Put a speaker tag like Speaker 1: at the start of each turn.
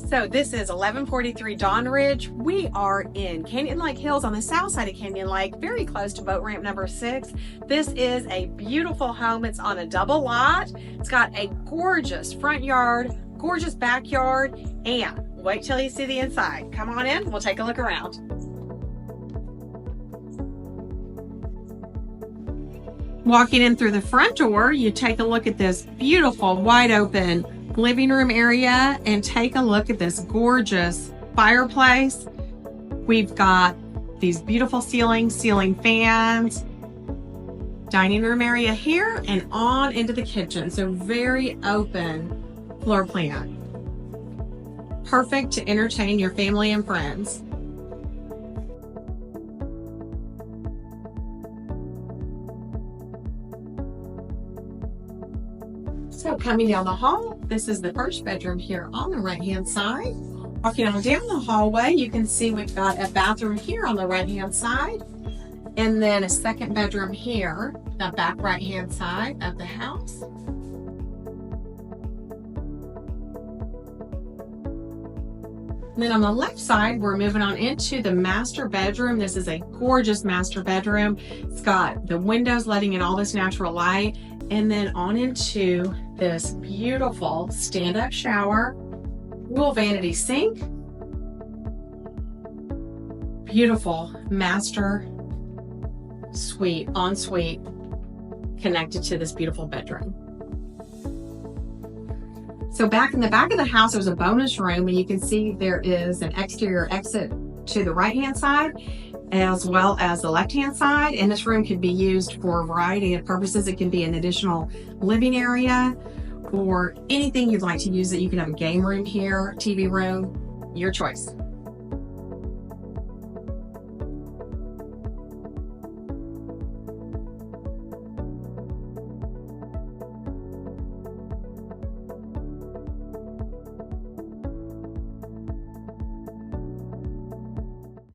Speaker 1: So this is 1143 Dawnridge. We are in Canyon Lake Hills on the south side of Canyon Lake, very close to boat ramp number 6. This is a beautiful home. It's on a double lot. It's got a gorgeous front yard, gorgeous backyard, and wait till you see the inside. Come on in, we'll take a look around. Walking in through the front door, you take a look at this beautiful wide open living room area and take a look at this gorgeous fireplace. We've got these beautiful ceiling fans, dining room area here, and on into the kitchen. So very open floor plan. Perfect to entertain your family and friends. So coming down the hall, this is the first bedroom here on the right-hand side. Walking on down the hallway, you can see we've got a bathroom here on the right-hand side, and then a second bedroom here, the back right-hand side of the house. And then on the left side, we're moving on into the master bedroom. This is a gorgeous master bedroom. It's got the windows letting in all this natural light, and then on into this beautiful stand-up shower, dual vanity sink, beautiful master suite, ensuite, connected to this beautiful bedroom. So back in the back of the house, there's a bonus room, and you can see there is an exterior exit to the right-hand side as well as the left-hand side. And this room could be used for a variety of purposes. It can be an additional living area or anything you'd like to use it. You can have a game room here, TV room, your choice.